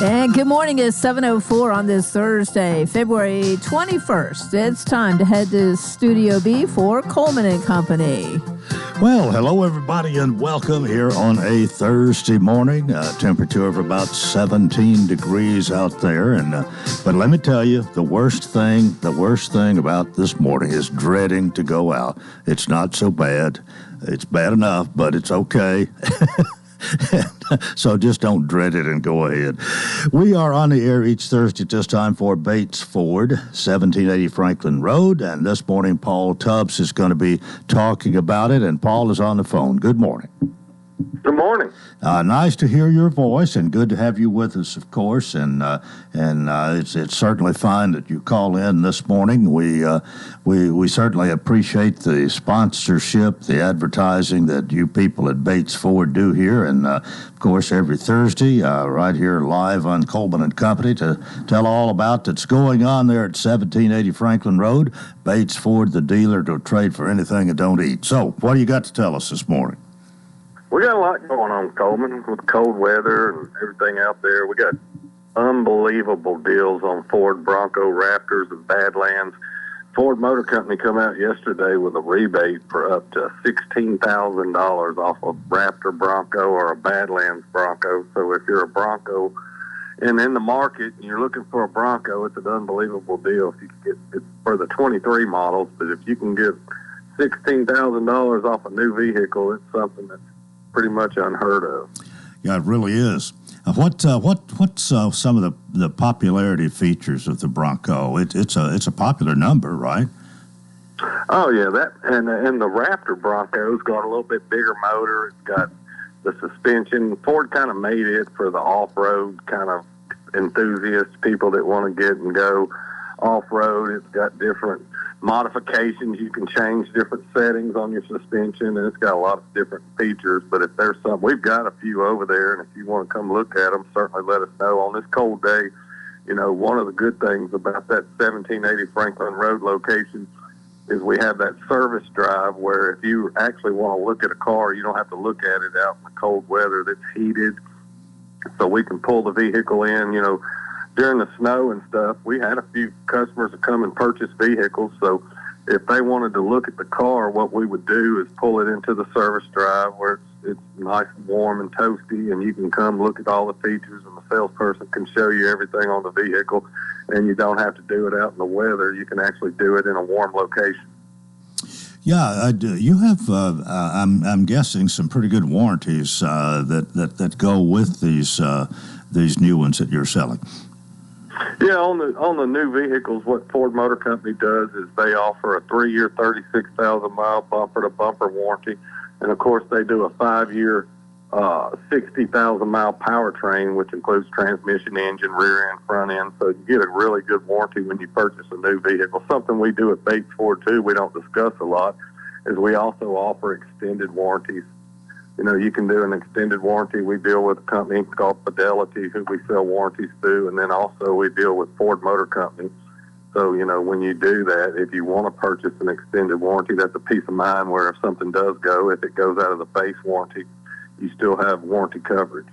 And good morning. It's 7:04 on this Thursday, February 21st. It's time to head to Studio B for Coleman and Company. Well, hello, everybody, and welcome here on a Thursday morning. Temperature of about 17 degrees out there. But let me tell you, the worst thing about this morning is dreading to go out. It's not so bad. It's bad enough, but it's okay. So just don't dread it and go ahead. We are on the air each Thursday at this time for Bates Ford, 1780 Franklin Road. And this morning, Paul Tubbs is going to be talking about it. And Paul is on the phone. Good morning. Good morning. Nice to hear your voice, and good to have you with us, of course. And it's certainly fine that you call in this morning. We certainly appreciate the sponsorship, the advertising that you people at Bates Ford do here, and of course every Thursday right here live on Coleman and Company to tell all about that's going on there at 1780 Franklin Road. Bates Ford, the dealer to trade for anything and don't eat. So, what do you got to tell us this morning? We got a lot going on, Coleman, with cold weather and everything out there. We got unbelievable deals on Ford Bronco Raptors and Badlands. Ford Motor Company come out yesterday with a rebate for up to $16,000 off a Raptor Bronco or a Badlands Bronco. So if you're a Bronco and in the market and you're looking for a Bronco, it's an unbelievable deal. If you can get it for the 23 models, but if you can get $16,000 off a new vehicle, it's something that's pretty much unheard of. Yeah, it really is. What's some of the popularity features of the Bronco? It's a popular number, right? Oh yeah, that and the Raptor Bronco's got a little bit bigger motor. It's got the suspension. Ford kind of made it for the off-road kind of enthusiasts, people that want to get and go off-road. It's got different modifications. You can change different settings on your suspension, and it's got a lot of different features. But if there's some, we've got a few over there, and if you want to come look at them, certainly let us know. On this cold day, you know, one of the good things about that 1780 Franklin Road location is we have that service drive where if you actually want to look at a car, you don't have to look at it out in the cold weather that's heated. So we can pull the vehicle in, you know. During the snow and stuff, we had a few customers that come and purchase vehicles. So if they wanted to look at the car, what we would do is pull it into the service drive where it's nice and warm and toasty, and you can come look at all the features, and the salesperson can show you everything on the vehicle, and you don't have to do it out in the weather. You can actually do it in a warm location. Yeah, you have, I'm guessing, some pretty good warranties that go with these new ones that you're selling. Yeah, on the new vehicles, what Ford Motor Company does is they offer a 3-year, 36,000-mile bumper-to-bumper warranty, and of course they do a 5-year, 60,000-mile powertrain, which includes transmission, engine, rear end, front end. So you get a really good warranty when you purchase a new vehicle. Something we do at Bates Ford too, we don't discuss a lot, is we also offer extended warranties. You know, you can do an extended warranty. We deal with a company called Fidelity, who we sell warranties to, and then also we deal with Ford Motor Company. So, you know, when you do that, if you want to purchase an extended warranty, that's a peace of mind where if something does go, if it goes out of the base warranty, you still have warranty coverage.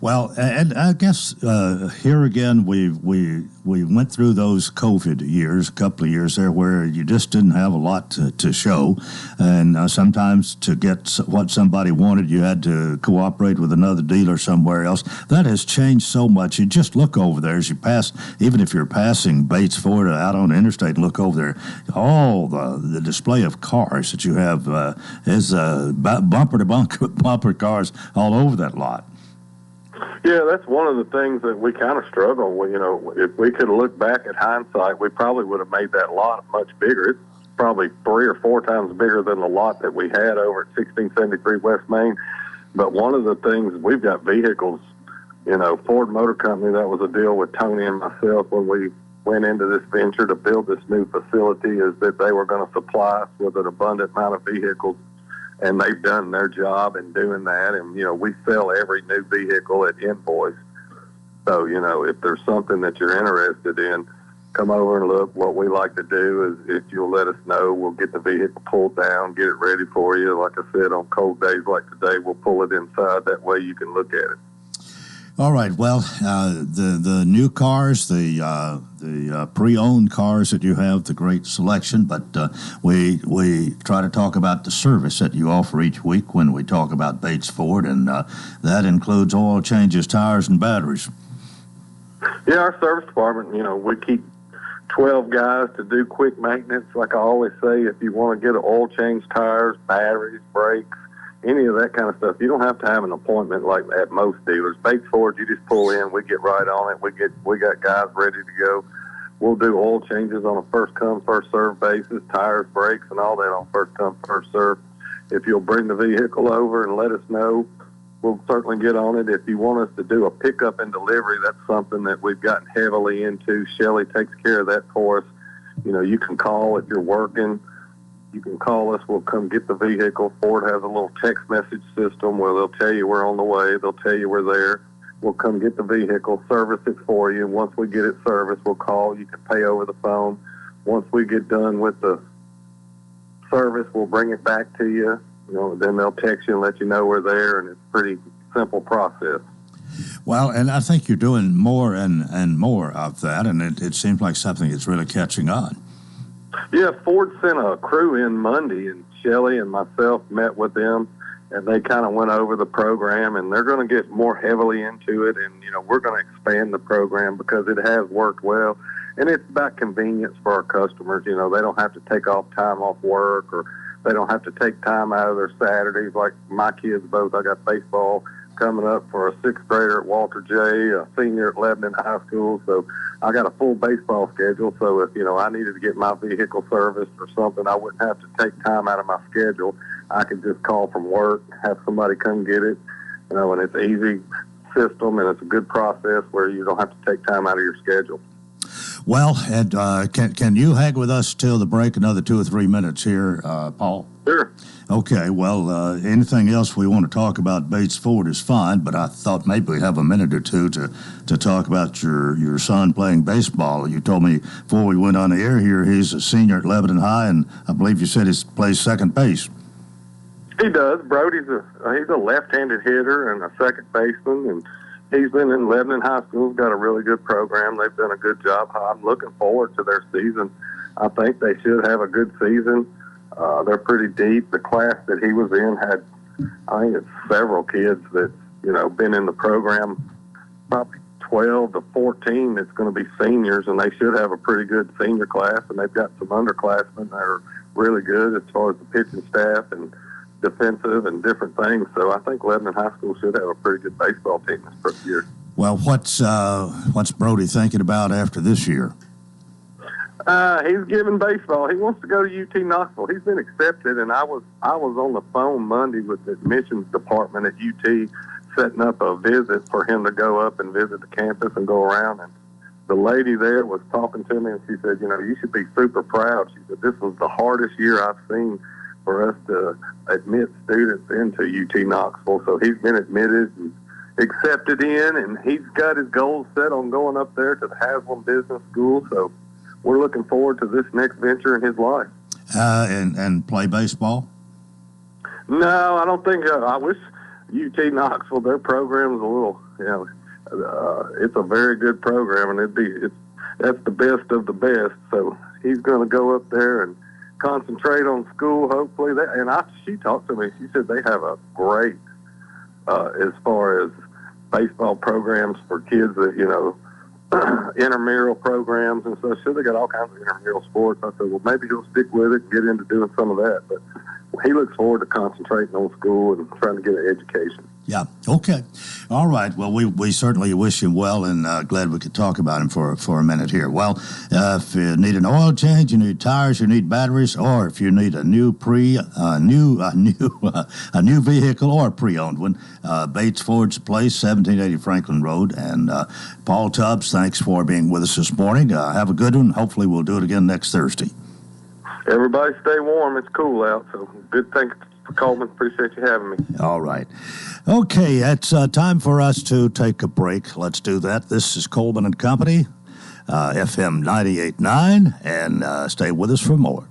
Well, and I guess here again, we went through those COVID years, a couple of years there, where you just didn't have a lot to show, and sometimes to get what somebody wanted, you had to cooperate with another dealer somewhere else. That has changed so much. You just look over there as you pass, even if you're passing Bates Ford out on the interstate, and look over there, all the display of cars that you have is bumper to bumper cars all over that lot. Yeah, that's one of the things that we kind of struggle with. You know, if we could look back at hindsight, we probably would have made that lot much bigger. It's probably 3 or 4 times bigger than the lot that we had over at 1673 West Main. But one of the things, we've got vehicles, you know, Ford Motor Company, that was a deal with Tony and myself when we went into this venture to build this new facility, is that they were going to supply us with an abundant amount of vehicles. And they've done their job in doing that. And, you know, we sell every new vehicle at invoice. So, you know, if there's something that you're interested in, come over and look. What we like to do is if you'll let us know, we'll get the vehicle pulled down, get it ready for you. Like I said, on cold days like today, we'll pull it inside. That way you can look at it. All right. Well, the new cars, the pre-owned cars that you have, the great selection. But we try to talk about the service that you offer each week when we talk about Bates Ford, and that includes oil changes, tires, and batteries. Yeah, our service department, we keep 12 guys to do quick maintenance. Like I always say, if you want to get an oil change, tires, batteries, brakes, any of that kind of stuff, you don't have to have an appointment like at most dealers. Bates Ford, you just pull in, we get right on it. We got guys ready to go. We'll do oil changes on a first come, first serve basis, tires, brakes, and all that on first come, first serve. If you'll bring the vehicle over and let us know, we'll certainly get on it. If you want us to do a pickup and delivery, that's something that we've gotten heavily into. Shelley takes care of that for us. You can call if you're working. You can call us. We'll come get the vehicle. Ford has a little text message system where they'll tell you we're on the way. They'll tell you we're there. We'll come get the vehicle, service it for you. Once we get it serviced, we'll call. You can pay over the phone. Once we get done with the service, we'll bring it back to you. Then they'll text you and let you know we're there, and it's a pretty simple process. Well, and I think you're doing more and more of that, and it seems like something that's really catching on. Yeah, Ford sent a crew in Monday, and Shelley and myself met with them, and they kind of went over the program, and they're going to get more heavily into it, and, we're going to expand the program because it has worked well, and it's about convenience for our customers. They don't have to take off time off work, or they don't have to take time out of their Saturdays. Like my kids both, I got baseball coming up for a sixth grader at Walter J., a senior at Lebanon High School. So I got a full baseball schedule. So if, I needed to get my vehicle serviced or something, I wouldn't have to take time out of my schedule. I could just call from work, have somebody come get it, and it's an easy system, and it's a good process where you don't have to take time out of your schedule. Well, and can you hang with us till the break another 2 or 3 minutes here, Paul? Sure. Okay, well, anything else we want to talk about Bates Ford is fine, but I thought maybe we'd have a minute or two to talk about your son playing baseball. You told me before we went on the air here he's a senior at Lebanon High, and I believe you said he plays second base. He does. Brody's he's a left-handed hitter and a second baseman, and he's been in Lebanon High School. Got a really good program. They've done a good job. I'm looking forward to their season. I think they should have a good season. They're pretty deep. The class that he was in had, I think it's several kids that, been in the program, probably 12 to 14 that's going to be seniors, and they should have a pretty good senior class, and they've got some underclassmen that are really good as far as the pitching staff and defensive and different things. So I think Lebanon High School should have a pretty good baseball team this first year. Well, what's Brody thinking about after this year? He's giving baseball. He wants to go to UT Knoxville. He's been accepted, and I was on the phone Monday with the admissions department at UT setting up a visit for him to go up and visit the campus and go around. And the lady there was talking to me, and she said, you should be super proud. She said, this was the hardest year I've seen for us to admit students into UT Knoxville. So he's been admitted and accepted in, and he's got his goals set on going up there to the Haslam Business School. So we're looking forward to this next venture in his life. And play baseball? No, I don't think. I wish UT Knoxville, their program is a little, it's a very good program, and that's the best of the best. So he's going to go up there and concentrate on school, hopefully. She talked to me. She said they have a great, as far as baseball programs for kids that, intramural programs and stuff. So they got all kinds of intramural sports. I said, well, maybe he'll stick with it and get into doing some of that. But he looks forward to concentrating on school and trying to get an education. Yeah. Okay. All right. Well, we certainly wish him well, and glad we could talk about him for a minute here. Well, if you need an oil change, you need tires, you need batteries, or if you need a new new vehicle or a pre-owned one, Bates Ford's place, 1780 Franklin Road. And Paul Tubbs, thanks for being with us this morning. Have a good one. Hopefully, we'll do it again next Thursday. Everybody stay warm. It's cool out, so good. Thanks for Coleman. Appreciate you having me. All right. Okay, it's time for us to take a break. Let's do that. This is Coleman and Company, FM 98.9, and stay with us for more.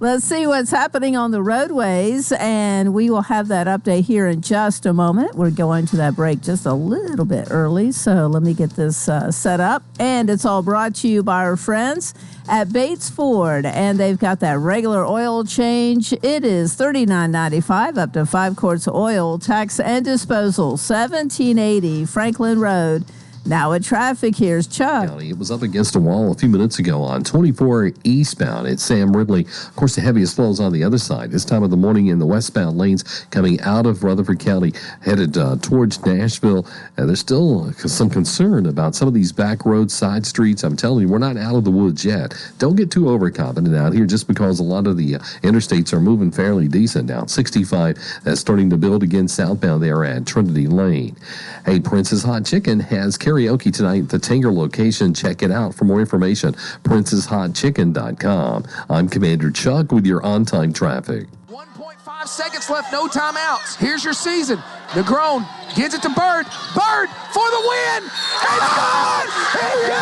Let's see what's happening on the roadways, and we will have that update here in just a moment. We're going to that break just a little bit early, so let me get this set up. And it's all brought to you by our friends at Bates Ford, and they've got that regular oil change. It is $39.95 up to 5 quarts of oil, tax and disposal, 1780 Franklin Road. Now at traffic, here's Chuck. It was up against a wall a few minutes ago on 24 eastbound at Sam Ridley. Of course, the heaviest flows on the other side. This time of the morning in the westbound lanes coming out of Rutherford County, headed towards Nashville. There's still some concern about some of these back road side streets. I'm telling you, we're not out of the woods yet. Don't get too overconfident out here just because a lot of the interstates are moving fairly decent now. 65, that's starting to build again southbound there at Trinity Lane. Hey, Prince's Hot Chicken has karaoke tonight at the Tanger location. Check it out. For more information, princeshotchicken.com. I'm Commander Chuck with your on-time traffic. 1.5 seconds left, no timeouts. Here's your season. Negron gives it to Bird. Bird for the win. It's gone! He did it!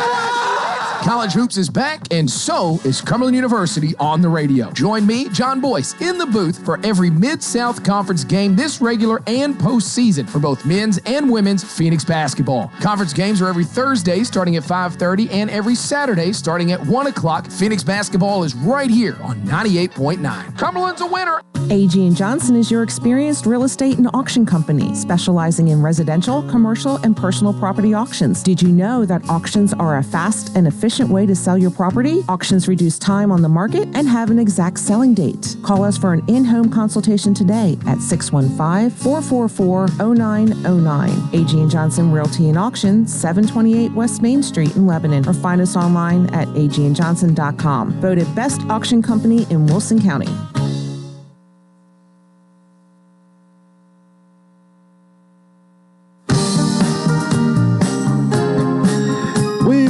College Hoops is back, and so is Cumberland University on the radio. Join me, John Boyce, in the booth for every Mid-South Conference game this regular and postseason for both men's and women's Phoenix basketball. Conference games are every Thursday starting at 5:30 and every Saturday starting at 1 o'clock. Phoenix basketball is right here on 98.9. Cumberland's a winner. A.G. & Johnson is your experienced real estate and auction company, specializing in residential, commercial, and personal property auctions. Did you know that auctions are a fast and efficient way to sell your property? Auctions reduce time on the market and have an exact selling date. Call us for an in-home consultation today at 615-444-0909. A.G. & Johnson Realty and Auction, 728 West Main Street in Lebanon, or find us online at agandjohnson.com. Voted best auction company in Wilson County.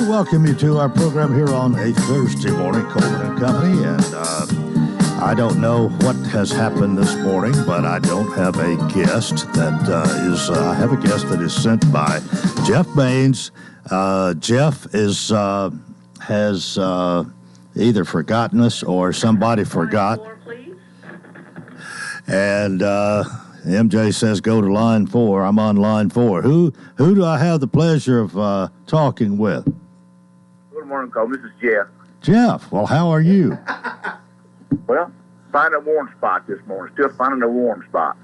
Welcome you to our program here on a Thursday morning, Coleman and Company, and I don't know what has happened this morning, but I don't have a guest that I have a guest that is sent by Jeff Baines. Jeff has either forgotten us or somebody forgot. And MJ says go to line 4. I'm on line 4. Who do I have the pleasure of talking with? Good morning, Cole. This is Jeff. Jeff, well, how are you? Well, finding a warm spot this morning. Still finding a warm spot.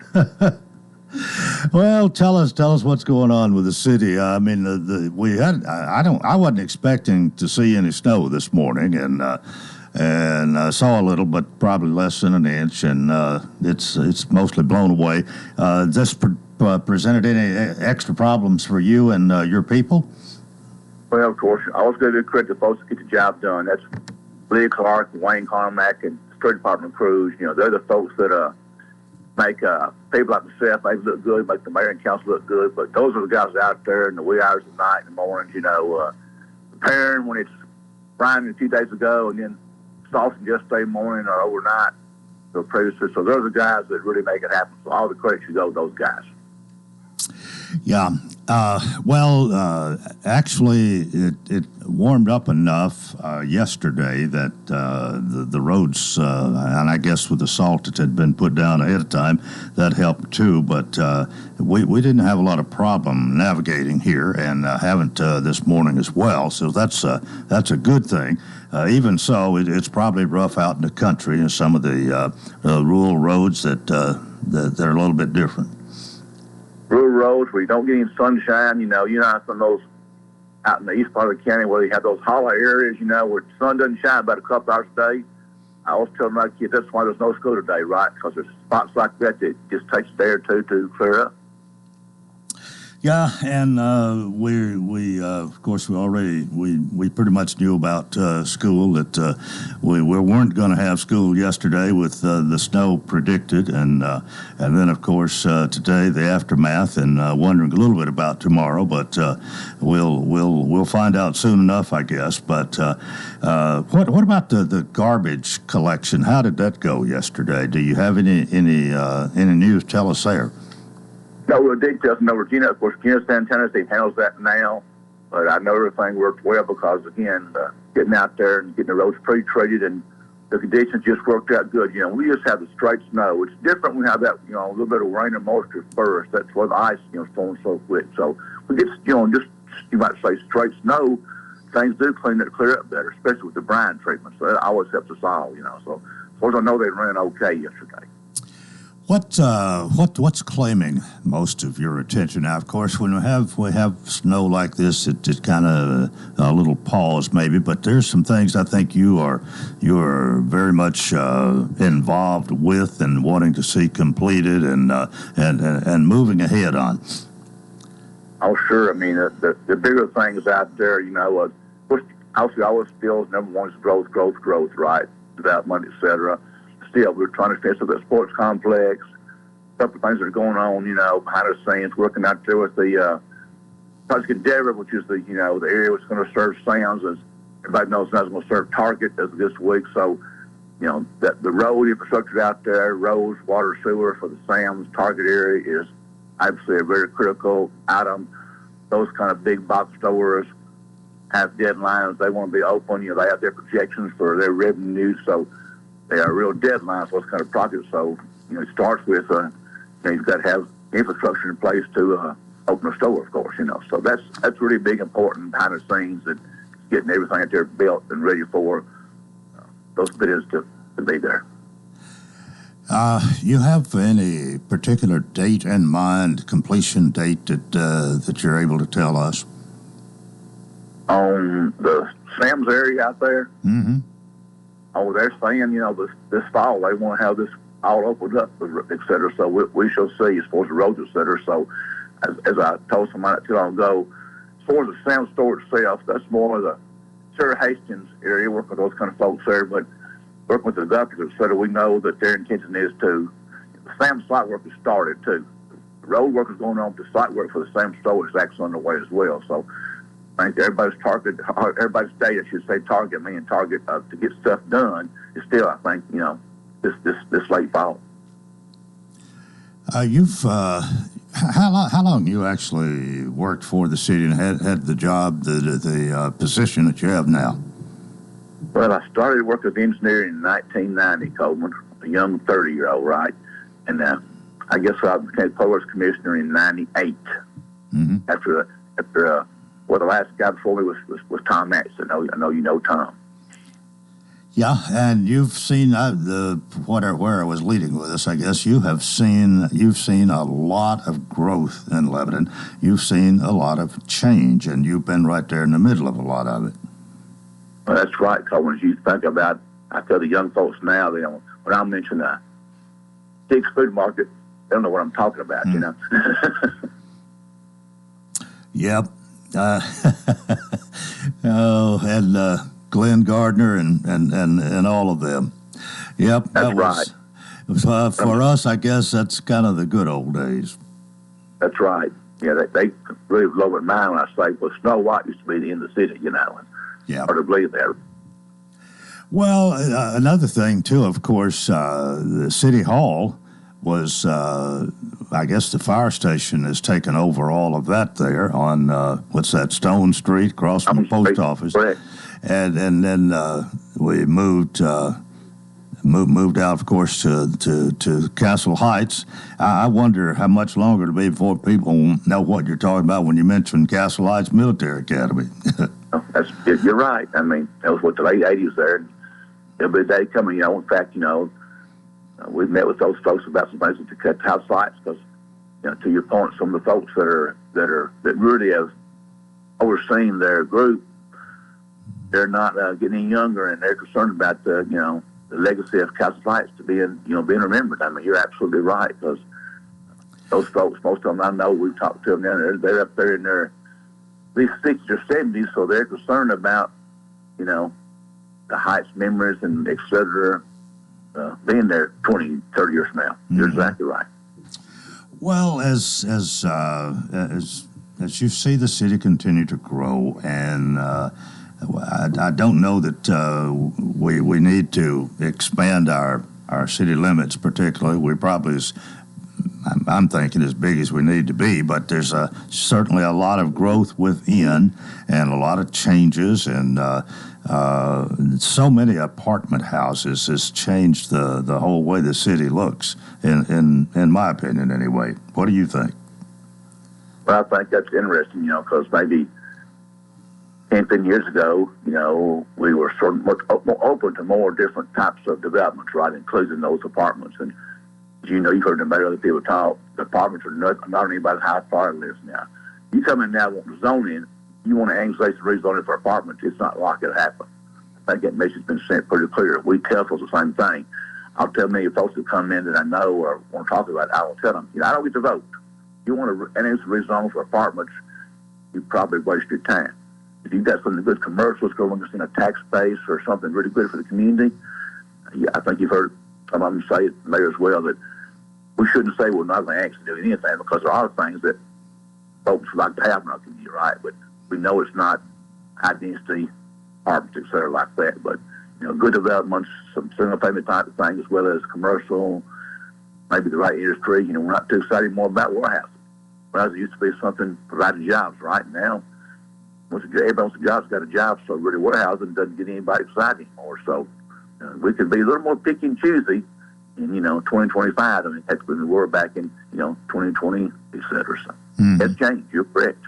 Well, tell us what's going on with the city. I mean, I wasn't expecting to see any snow this morning, and saw a little, but probably less than an inch, and it's mostly blown away. This presented any extra problems for you and your people? Well, of course, I always got to do credit to folks that get the job done. That's Lee Clark, Wayne Carmack, and Street Department crews. You know, they're the folks that make people like myself, they look good, make the mayor and council look good. But those are the guys out there in the wee hours of the night and the mornings, you know, preparing when it's raining a few days ago and then softening yesterday morning or overnight the previous. So those are the guys that really make it happen. So all the credit should go to those guys. Yeah. Actually, it warmed up enough yesterday that the roads, and I guess with the salt that had been put down ahead of time, that helped too. But we didn't have a lot of problem navigating here, and haven't this morning as well. So that's a good thing. Even so, it's probably rough out in the country, and some of the rural roads that they're a little bit different. Rural roads where you don't get any sunshine, you know, some of those out in the east part of the county where you have those hollow areas, you know, where the sun doesn't shine about a couple hours a day. I always tell my kids that's why there's no school today, right? Because there's spots like that that just takes a day or two to clear up. Yeah, and we of course we pretty much knew about school that we weren't going to have school yesterday with the snow predicted, and then of course today the aftermath, and wondering a little bit about tomorrow, but we'll find out soon enough, I guess. But what about the garbage collection? How did that go yesterday? Do you have any news? Tell us there. No real details in Virginia. Of course, Virginia Santana State handles that now, but I know everything worked well because, again, getting out there and getting the roads pre-treated and the conditions just worked out good. We just have the straight snow. It's different when we have that, a little bit of rain and moisture first. That's where the ice, storms so quick. So we get, just, you might say, straight snow. Things do clear up better, especially with the brine treatment. So that always helps us all, So as far as I know, they ran okay yesterday. What's claiming most of your attention now? Of course, when we have snow like this, it just kind of a little pause maybe. But there's some things I think you're very much involved with and wanting to see completed and moving ahead on. Oh, sure. I mean, the bigger things out there, obviously always still number one is growth, right? Development, et cetera. Still, we're trying to finish up that sports complex. A couple of things that are going on, behind the scenes, working out there with the Project Endeavor, which is the area that's going to serve Sam's. As everybody knows, now it's going to serve Target as of this week. So, that the road infrastructure out there, roads, water, sewer for the Sam's Target area is obviously a very critical item. Those kind of big box stores have deadlines. They want to be open. They have their projections for their revenue. So they are real deadlines for those kind of projects. So, it starts with, you've got to have infrastructure in place to open a store, of course, So that's really big, important behind the scenes, that getting everything out there built and ready for those bidders to be there. You have any particular date in mind, completion date that you're able to tell us? On the Sam's area out there? Mm-hmm. Oh, they're saying, this fall they want to have this all opened up, et cetera. So we shall see as far as the roads, et cetera. So as I told somebody not too long ago, as far as the Sam's store itself, that's more of the Sarah Hastings area, working with those kind of folks there. But working with the doctors, et cetera, we know that their intention is to, the Sam's site work has started too. The road work is going on, the site work for the Sam's store is actually underway as well. So I think everybody's date, I should say target to get stuff done is still, I think, this late fall. You've how long you actually worked for the city and had the job, the position that you have now? Well, I started working with engineering in 1990, Coleman, a young 30-year-old, right? And I guess I became public works commissioner in 98. Mm-hmm. After the last guy before me was Tom Atchison. I know you know Tom. Yeah, and you've seen where I was leading with this. I guess you've seen a lot of growth in Lebanon. You've seen a lot of change, and you've been right there in the middle of a lot of it. Well, that's right, Coleman. As you think about, I tell the young folks now, when I mention the Dick's Food Market, they don't know what I'm talking about, Yep. And Glenn Gardner and all of them. Yep. That's right. For us, I guess that's kind of the good old days. That's right. Yeah, they really blow in mind when I say, well, Snow White used to be in the city, and yeah. Hard to believe that. Well, another thing, too, of course, the City Hall was, I guess the fire station has taken over all of that there on, what's that, Stone Street, across from the post office. Correct. And then we moved out, of course, to Castle Heights. I wonder how much longer it'll be before people know what you're talking about when you mention Castle Heights Military Academy. You're right. I mean, that was what the late 80s there. There'll be a day coming, in fact, we've met with those folks about some things to cut house lights because, to your point, some of the folks that really have overseen their group, they're not getting any younger, and they're concerned about the legacy of Castle Heights to being remembered. I mean, you're absolutely right because those folks, most of them I know, we've talked to them down there. They're up there in their at least 60s or 70s, so they're concerned about the Heights memories and et cetera. Being there 20, 30 years from now. Mm-hmm. You're exactly right. Well, as you see the city continue to grow, and I don't know that we need to expand our city limits particularly. We probably I'm thinking as big as we need to be, but there's certainly a lot of growth within and a lot of changes, and so many apartment houses has changed the whole way the city looks, in my opinion anyway. What do you think? Well, I think that's interesting, because maybe 10 years ago, we were sort of more open to more different types of developments, right, including those apartments. And you've heard about other people talk. The apartments are not anybody's house priority list now. You come in now wanting to zone in, you want to annexate the rezoning for apartments. It's not likely to happen. I think that message has been sent pretty clear. We tell folks the same thing. I'll tell many folks who come in that I know or want to talk about it, I will tell them, I don't get to vote. You want to annex the rezone for apartments, you probably waste your time. If you've got something good commercials going in a tax base or something really good for the community, I think you've heard some of them say it, Mayor as well, that we shouldn't say we're not going to actually do anything, because there are things that folks like to have in our community, right? But we know it's not high density apartments, et cetera, like that. But good developments, some single family type of things, as well as commercial, maybe the right industry. We're not too excited more about warehouses. Warehouses used to be something providing jobs. Right now, everybody wants a job, got a job, so really warehousing doesn't get anybody excited anymore. So we could be a little more picky and choosy in 2025. I mean, that's when we were back in 2020, et cetera. So that's changed. You're correct.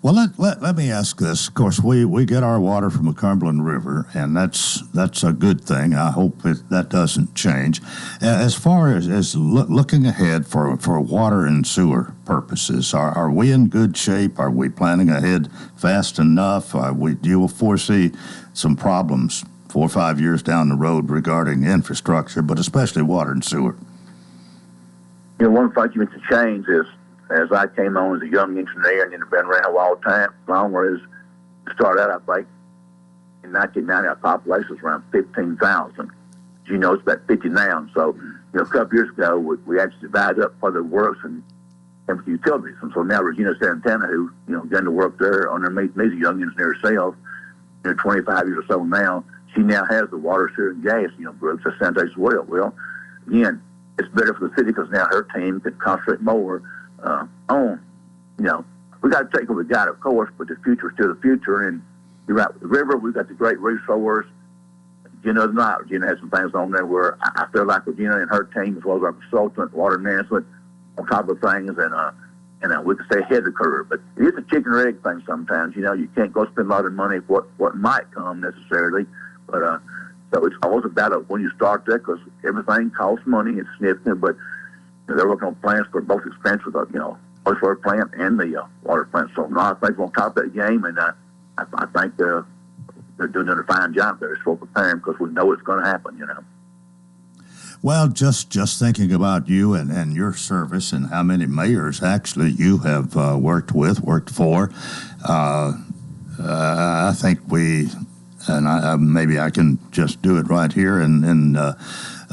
Well, let me ask this. Of course, we get our water from the Cumberland River, and that's a good thing. I hope that doesn't change. As far as looking ahead for water and sewer purposes, are we in good shape? Are we planning ahead fast enough? Do you foresee some problems 4 or 5 years down the road regarding infrastructure, but especially water and sewer? One thing you mentioned change is, as I came on as a young engineer and then been around all the time, longer as started out, I think, in 1990, our population was around 15,000. It's about 50 now. So, a couple years ago, we actually divided up for the works and with utilities. And so now Regina Santana, who, began to work there underneath me as a young engineer herself, 25 years or so now, she now has the water, sewer, and gas, groups at Santa as well. Well, again, it's better for the city because now her team can concentrate more on, we got to take what we got, of course, but the future is still the future. And you're right, with the river, we've got the great resource. Gina has some things on there where I feel like with Gina and her team, as well as our consultant, water management, on top of things, and we can stay ahead of the curve. But it is a chicken or egg thing sometimes. You can't go spend a lot of money for what might come necessarily. But so it's always about when you start that, because everything costs money. It's significant, but they're working on plans for both expenses, wastewater plant and the water plant. So I think we're on top of that game, and I think they're doing a fine job there. It's for preparing because we know it's going to happen. Well, just thinking about you and your service and how many mayors actually you have worked for, I think maybe I can just do it right here and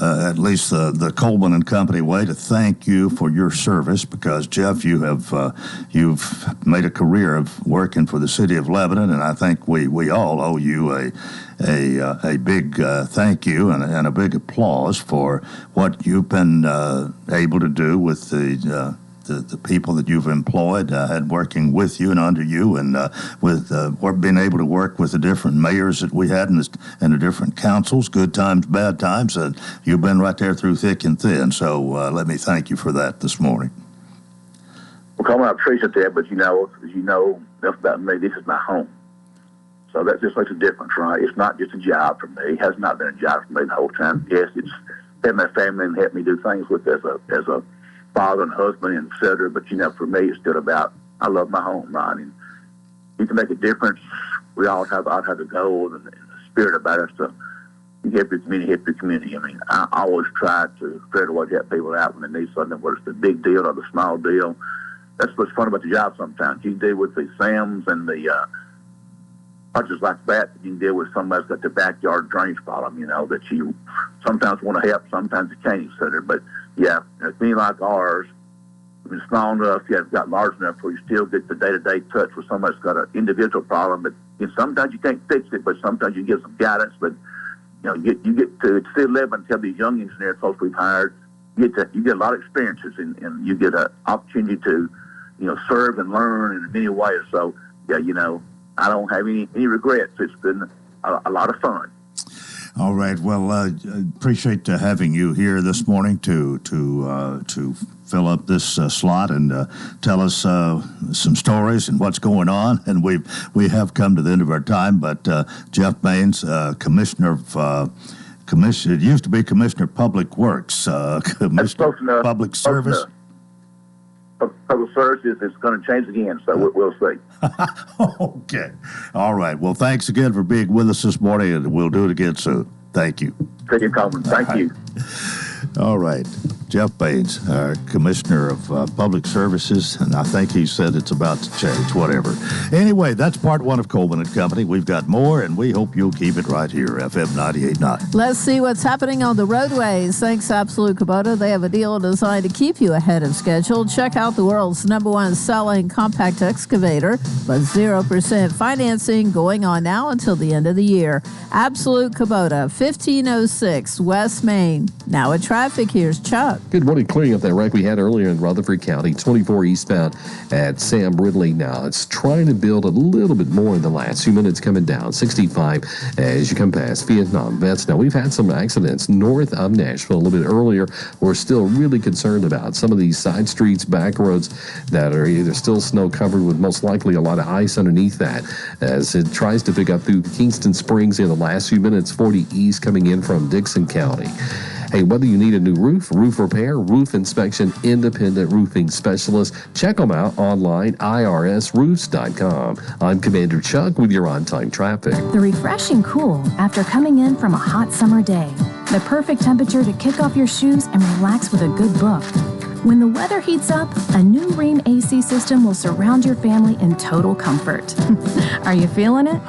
at least the Coleman and Company way to thank you for your service, because Jeff, you've made a career of working for the city of Lebanon, and I think we all owe you a big thank you and a big applause for what you've been able to do with the people that you've employed, had working with you and under you, and with being able to work with the different mayors that we had and the different councils, good times, bad times, and you've been right there through thick and thin. So let me thank you for that this morning. Well, Coleman, I appreciate that, but as you know enough about me, this is my home. So that just makes a difference, right? It's not just a job for me. It has not been a job for me the whole time. Yes, it's had my family and helped me do things with as a father and husband, and et cetera. But, for me, it's still about, I love my home, right? And you can make a difference. We all have the goal and the spirit about us to help your community, I mean, I always try to figure a way to help people out when they need something, whether it's the big deal or the small deal. That's what's fun about the job sometimes. You can deal with the SAMs and the projects like that. You can deal with somebody's got the backyard drainage problem, that you sometimes want to help, sometimes you can't, et cetera. But, yeah, a community like ours, it's small enough, you have got large enough where you still get the day-to-day touch with somebody's got an individual problem. But sometimes you can't fix it, but sometimes you give some guidance. But, you get to City 11 and tell these young engineer folks we've hired, you get a lot of experiences, and you get an opportunity to, serve and learn in many ways. So, yeah, I don't have any regrets. It's been a lot of fun. All right. Well, appreciate having you here this morning to fill up this slot and tell us some stories and what's going on. And we have come to the end of our time. But Jeff Baines, Commissioner of it used to be Commissioner of Public Works, Commissioner of Public Service. Public services is going to change again, so we'll see. Okay. All right. Well, thanks again for being with us this morning, and we'll do it again soon. Thank you. Thank you, Coleman. Thank you. All right. Jeff Baines, our Commissioner of Public Services, and I think he said it's about to change, whatever. Anyway, that's part one of Coleman and Company. We've got more, and we hope you'll keep it right here, FM 98.9. Let's see what's happening on the roadways. Thanks, Absolute Kubota. They have a deal designed to keep you ahead of schedule. Check out the world's #1 selling compact excavator, but 0% financing going on now until the end of the year. Absolute Kubota, 1506 West Main. Now at traffic, here's Chuck. Good morning. Clearing up that wreck we had earlier in Rutherford County, 24 eastbound at Sam Ridley. Now it's trying to build a little bit more in the last few minutes, coming down 65 as you come past Vietnam Vets. Now we've had some accidents north of Nashville a little bit earlier. We're still really concerned about some of these side streets, back roads that are either still snow covered with most likely a lot of ice underneath that as it tries to pick up through Kingston Springs in the last few minutes, 40 east coming in from Dixon County. Hey, whether you need a new roof, roof repair, roof inspection, independent roofing specialist, check them out online, irsroofs.com. I'm Commander Chuck with your on-time traffic. The refreshing cool after coming in from a hot summer day. The perfect temperature to kick off your shoes and relax with a good book. When the weather heats up, a new Rheem AC system will surround your family in total comfort. Are you feeling it?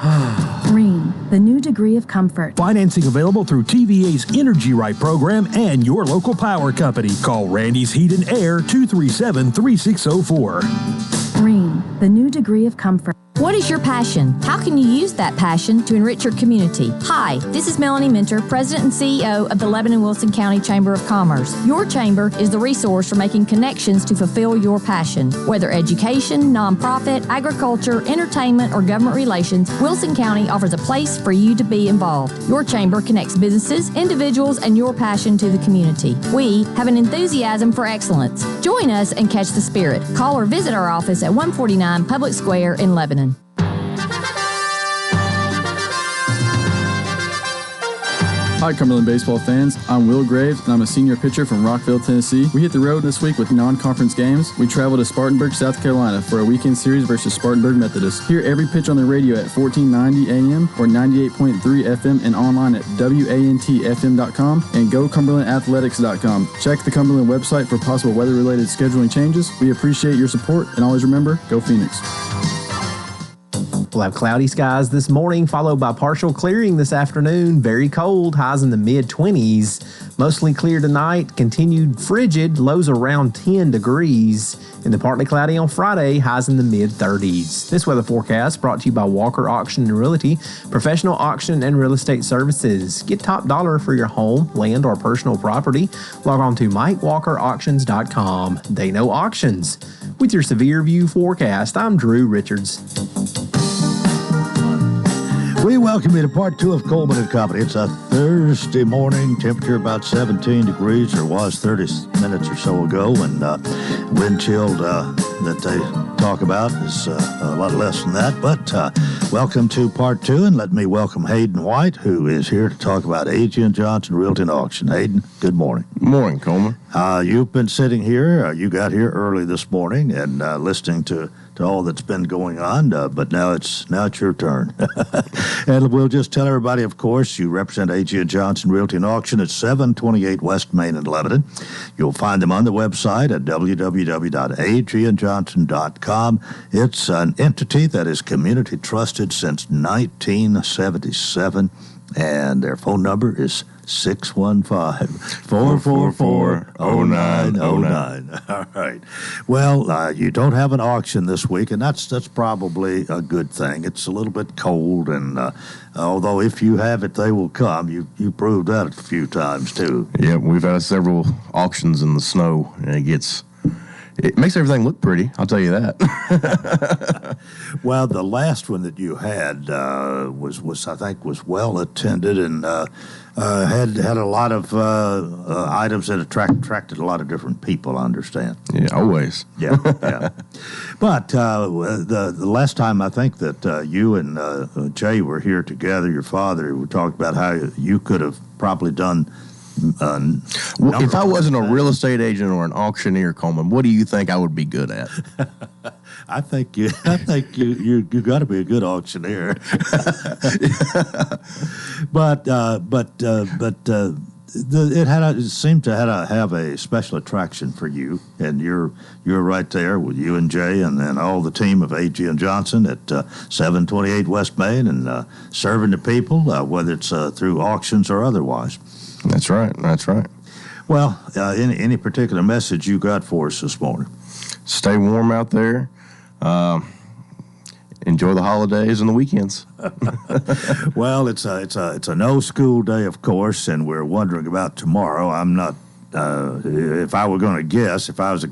Rheem, the new degree of comfort. Financing available through TVA's Energy Right program and your local power company. Call Randy's Heat and Air 237-3604. Rheem, the new degree of comfort. What is your passion? How can you use that passion to enrich your community? Hi, this is Melanie Minter, President and CEO of the Lebanon-Wilson County Chamber of Commerce. Your chamber is the resource for making connections to fulfill your passion. Whether education, nonprofit, agriculture, entertainment, or government relations, Wilson County offers a place for you to be involved. Your chamber connects businesses, individuals, and your passion to the community. We have an enthusiasm for excellence. Join us and catch the spirit. Call or visit our office at 149 Public Square in Lebanon. Hi, Cumberland baseball fans. I'm Will Graves, and I'm a senior pitcher from Rockville, Tennessee. We hit the road this week with non-conference games. We travel to Spartanburg, South Carolina for a weekend series versus Spartanburg Methodist. Hear every pitch on the radio at 1490 AM or 98.3 FM and online at WANTFM.com and GoCumberlandAthletics.com. Check the Cumberland website for possible weather-related scheduling changes. We appreciate your support, and always remember, go Phoenix. We'll have cloudy skies this morning, followed by partial clearing this afternoon. Very cold, highs in the mid-20s. Mostly clear tonight, continued frigid, lows around 10 degrees. And the partly cloudy on Friday, highs in the mid-30s. This weather forecast brought to you by Walker Auction and Realty, professional auction and real estate services. Get top dollar for your home, land, or personal property. Log on to MikeWalkerAuctions.com. They know auctions. With your Severe View forecast, I'm Drew Richards. We welcome you to part two of Coleman and Company. It's a Thursday morning, temperature about 17 degrees, or was 30 minutes or so ago, and wind chilled that they talk about is a lot less than that. But welcome to part two, and let me welcome Hayden White, who is here to talk about A.G. & Johnson Realty and Auction. Hayden, good morning. Morning, Coleman. You've been sitting here. You got here early this morning and listening to all that's been going on, but now it's your turn. And we'll just tell everybody, of course, you represent A.G. & Johnson Realty and Auction at 728 West Main in Lebanon. You'll find them on the website at www.agandjohnson.com. It's an entity that is community trusted since 1977. And their phone number is 615-444-0909. All right. Well, you don't have an auction this week, and that's probably a good thing. It's a little bit cold, and although if you have it, they will come. You proved that a few times, too. Yeah, we've had several auctions in the snow, and it makes everything look pretty, I'll tell you that. Well, the last one that you had was I think was well attended and had a lot of items that attracted a lot of different people, I understand. Yeah, always. Yeah. But the last time I think that you and Jay were here together, your father, we talked about how you could have probably done. Well, if I wasn't a real estate agent or an auctioneer, Coleman, what do you think I would be good at? I think you got to be a good auctioneer. But it seemed to have a special attraction for you, and you're right there with you and Jay and all the team of A.G. and Johnson at 728 West Main, and serving the people, whether it's through auctions or otherwise. That's right. Well, any particular message you got for us this morning? Stay warm out there. Enjoy the holidays and the weekends. Well, it's a no school day, of course, and we're wondering about tomorrow. I'm not. If I were going to guess, if I had to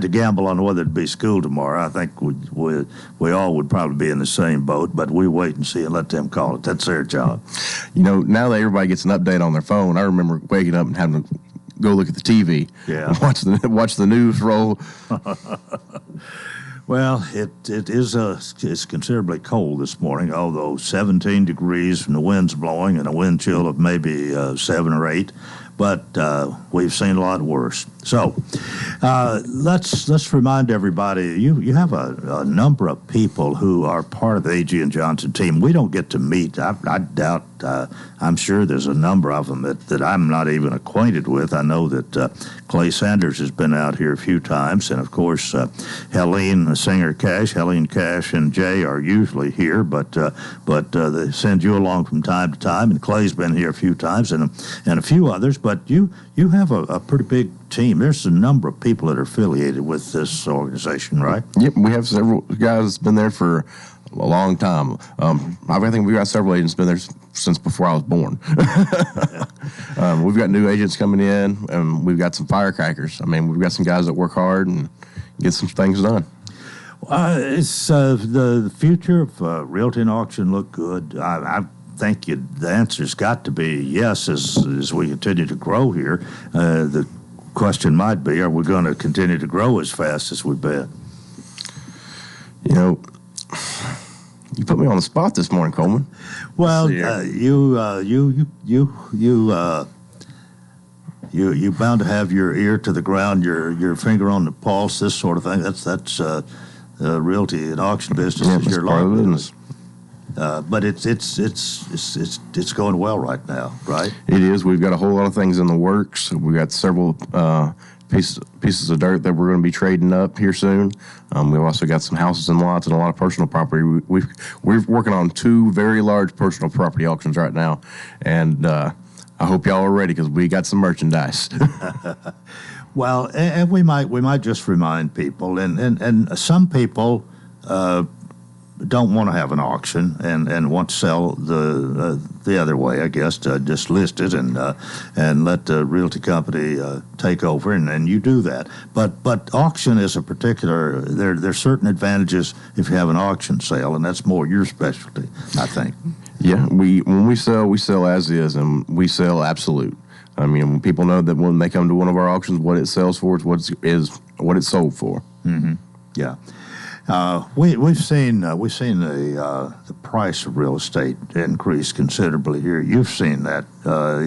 gamble on whether it'd be school tomorrow, I think we all would probably be in the same boat. But we wait and see and let them call it. That's their job. Now that everybody gets an update on their phone, I remember waking up and having to go look at the TV. Yeah. And watch the news roll. Well, it's considerably cold this morning, although 17 degrees and the wind's blowing and a wind chill of maybe 7 or 8. But we've seen a lot worse. So let's remind everybody, you have a number of people who are part of the A.G. and Johnson team. We don't get to meet. I doubt, I'm sure there's a number of them that I'm not even acquainted with. I know that Clay Sanders has been out here a few times, and of course Helene Cash and Jay are usually here, but they send you along from time to time, and Clay's been here a few times, and a few others. But you have a pretty big team. There's a number of people that are affiliated with this organization, right? Yep, we have several guys that's been there for a long time. I think we've got several agents been there since before I was born. We've got new agents coming in, and we've got some firecrackers. I mean, we've got some guys that work hard and get some things done. It's the future of realty and auction look good. I think the answer's got to be yes as we continue to grow here. The question might be, are we going to continue to grow as fast as we've been? You put me on the spot this morning, Coleman. Well, you bound to have your ear to the ground, your finger on the pulse, this sort of thing. That's realty and auction business is your law business. But it's going well right now, right? It is. We've got a whole lot of things in the works. We've got several pieces of dirt that we're going to be trading up here soon. We've also got some houses and lots and a lot of personal property. We're working on 2 very large personal property auctions right now, and I hope y'all are ready because we got some merchandise. Well, and we might just remind people, and some people don't want to have an auction and want to sell the other way, I guess, to just list it and let the realty company take over, and you do that. But auction is a particular. There's certain advantages if you have an auction sale, and that's more your specialty, I think. Yeah, when we sell as is, and we sell absolute. I mean, when people know that when they come to one of our auctions, what it sells for is what it's sold for. Mm-hmm. Yeah. We've seen the price of real estate increase considerably here. You've seen that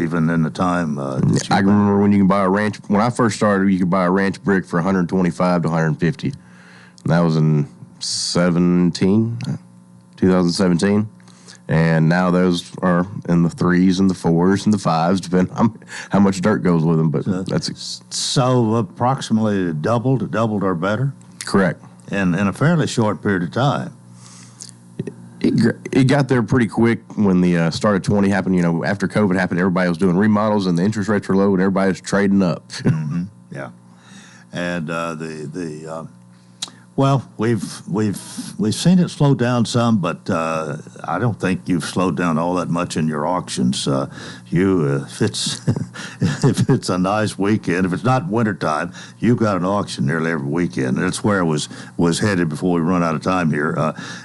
even in the time. I remember when you can buy a ranch. When I first started, you could buy a ranch brick for $125 to $150. And that was in 2017. And now those are in the 3s and the 4s and the 5s, depending on how much dirt goes with them. But that's so approximately doubled or better. Correct. In a fairly short period of time. It got there pretty quick when the start of 20 happened. You know, after COVID happened, everybody was doing remodels and the interest rates were low and everybody was trading up. Mm-hmm. Yeah, and well, we've seen it slow down some, but I don't think you've slowed down all that much in your auctions. If it's a nice weekend, if it's not wintertime, you've got an auction nearly every weekend. And that's where I was headed before we run out of time here.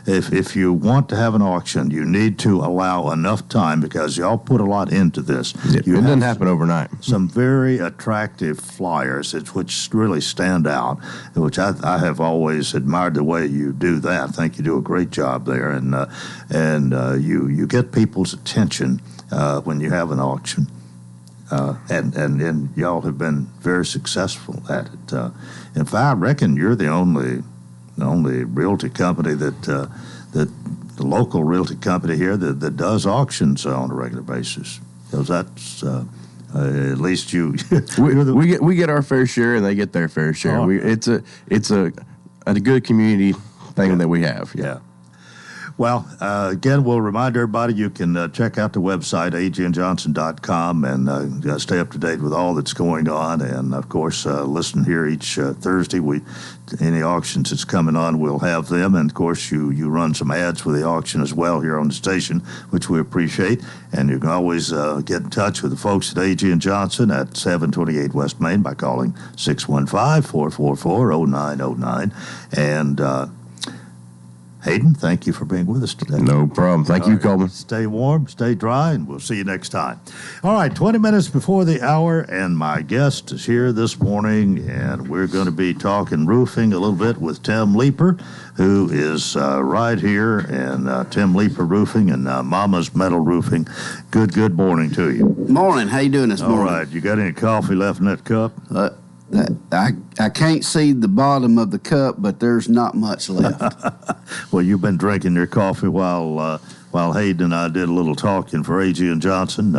If you want to have an auction, you need to allow enough time because y'all put a lot into this. It doesn't happen overnight. Some very attractive flyers, which really stand out, which I have always admired the way you do that. I think you do a great job there, and you get people's attention when you have an auction, and y'all have been very successful at it. In fact, I reckon you're the only realty company that the local realty company here that does auctions on a regular basis, because that's. At least we get our fair share and they get their fair share. Oh. It's a good community thing that we have. Yeah. Well, again, we'll remind everybody you can check out the website, agandjohnson.com, and stay up to date with all that's going on. And, of course, listen here each Thursday. Any auctions that's coming on, we'll have them. And, of course, you run some ads for the auction as well here on the station, which we appreciate. And you can always get in touch with the folks at A.G. & Johnson at 728 West Main by calling 615-444-0909. And Hayden, thank you for being with us today. No problem. Thank you, Coleman. Stay warm, stay dry, and we'll see you next time. All right, 20 minutes before the hour, and my guest is here this morning, and we're going to be talking roofing a little bit with Tim Leeper, who is right here, and Tim Leeper Roofing and Mama's Metal Roofing. Good morning to you. Morning. How you doing this morning? All right. You got any coffee left in that cup? I can't see the bottom of the cup, but there's not much left. Well, you've been drinking your coffee while Hayden and I did a little talking for A.G. & Johnson.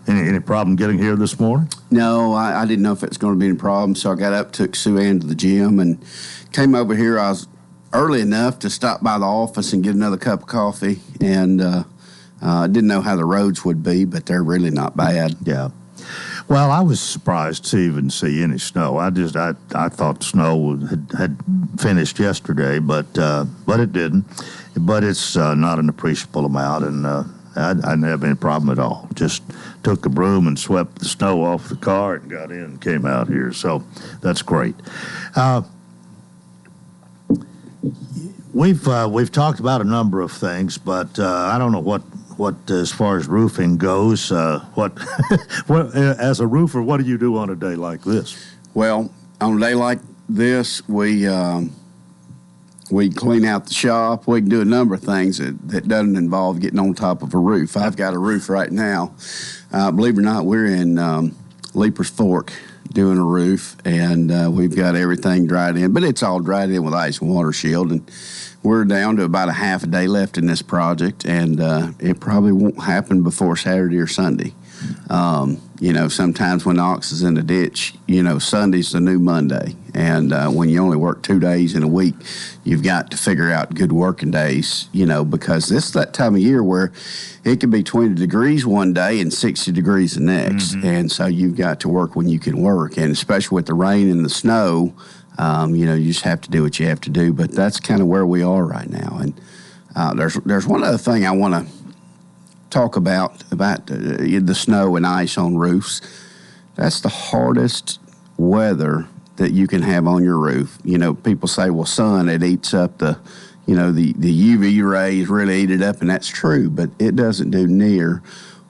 Any problem getting here this morning? No, I didn't know if it was going to be any problem, so I got up, took Sue Ann to the gym, and came over here. I was early enough to stop by the office and get another cup of coffee, and didn't know how the roads would be, but they're really not bad. Yeah. Well, I was surprised to even see any snow. I thought snow had finished yesterday, but it didn't. But it's not an appreciable amount, and I didn't have any problem at all. Just took a broom and swept the snow off the car and got in and came out here. So that's great. We've talked about a number of things, but I don't know what as far as roofing goes, what as a roofer, what do you do on a day like this? Well, on a day like this, we clean out the shop. We can do a number of things that doesn't involve getting on top of a roof. I've got a roof right now. Believe it or not, we're in Leaper's Fork doing a roof, and we've got everything dried in, but it's all dried in with ice and water shield, and we're down to about a half a day left in this project, and it probably won't happen before Saturday or Sunday. Sometimes when the ox is in the ditch, Sunday's the new Monday, and when you only work 2 days in a week, you've got to figure out good working days, because this is that time of year where it can be 20 degrees one day and 60 degrees the next, and so you've got to work when you can work, and especially with the rain and the snow, you just have to do what you have to do. But that's kind of where we are right now. And there's one other thing I want to talk about the snow and ice on roofs. That's the hardest weather that you can have on your roof. People say, well, sun, it eats up the UV rays really eat it up, and that's true. But it doesn't do near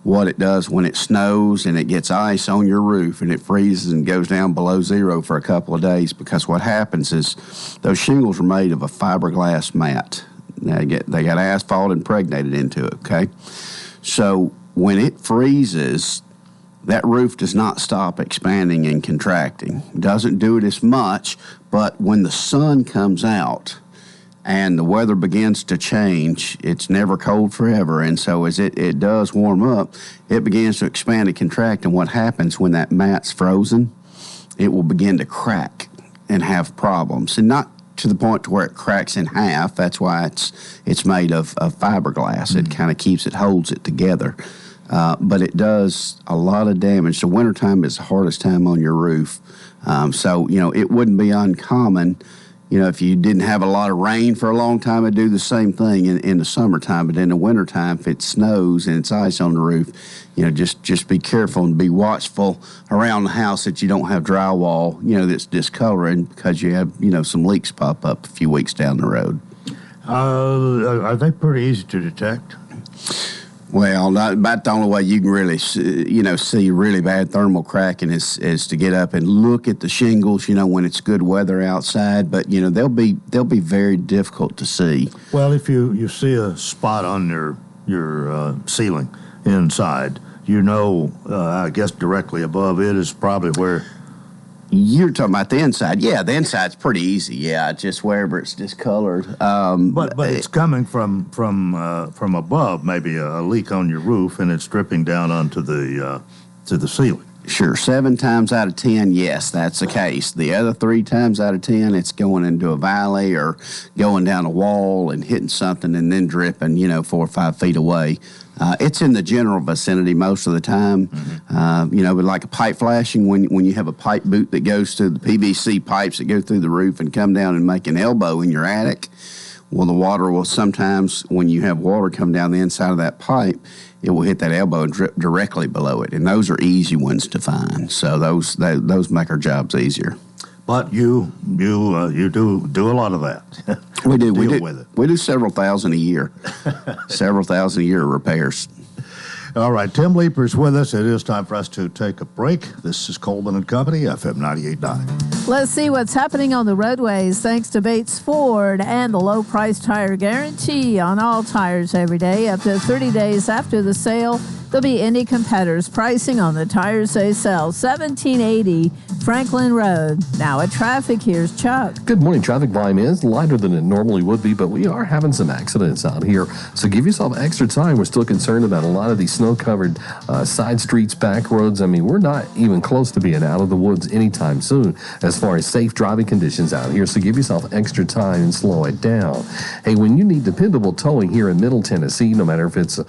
what it does when it snows and it gets ice on your roof and it freezes and goes down below zero for a couple of days, because what happens is those shingles are made of a fiberglass mat. They got asphalt impregnated into it, okay? So when it freezes, that roof does not stop expanding and contracting. It doesn't do it as much, but when the sun comes out and the weather begins to change, it's never cold forever, and so as it does warm up, it begins to expand and contract, and what happens when that mat's frozen, it will begin to crack and have problems, and not to the point to where it cracks in half. That's why it's made of fiberglass. It kind of holds it together. But it does a lot of damage. The wintertime is the hardest time on your roof. So, it wouldn't be uncommon, if you didn't have a lot of rain for a long time, it'd do the same thing in the summertime. But in the wintertime, if it snows and it's ice on the roof, just be careful and be watchful around the house that you don't have drywall, that's discoloring because you have, some leaks pop up a few weeks down the road. Are they pretty easy to detect? Well, about the only way you can really, see really bad thermal cracking is to get up and look at the shingles, when it's good weather outside. But they'll be very difficult to see. Well, if you see a spot on your ceiling inside, I guess directly above it is probably where. You're talking about the inside. Yeah, the inside's pretty easy. Yeah, just wherever it's discolored. But it's coming from above, maybe a leak on your roof, and it's dripping down onto the ceiling. Sure, 7 times out of 10, yes, that's the case. The other 3 times out of 10, it's going into a valley or going down a wall and hitting something and then dripping, 4 or 5 feet away. It's in the general vicinity most of the time, but like a pipe flashing, when you have a pipe boot that goes to the PVC pipes that go through the roof and come down and make an elbow in your attic, well, the water will sometimes, when you have water come down the inside of that pipe, it will hit that elbow and drip directly below it, and those are easy ones to find. So those make our jobs easier. But you do a lot of that. We do. With it. We do several thousand a year. Several thousand a year of repairs. All right, Tim Leeper's with us. It is time for us to take a break. This is Coleman and Company, FM 98.9. Let's see what's happening on the roadways thanks to Bates Ford and the low price tire guarantee on all tires every day. Up to 30 days after the sale, there'll be any competitors pricing on the tires they sell. 1780 Franklin Road. Now at traffic, here's Chuck. Good morning. Traffic volume is lighter than it normally would be, but we are having some accidents out here. So give yourself extra time. We're still concerned about a lot of these snow-covered side streets, back roads. I mean, we're not even close to being out of the woods anytime soon as far as safe driving conditions out here. So give yourself extra time and slow it down. Hey, when you need dependable towing here in Middle Tennessee, no matter if it's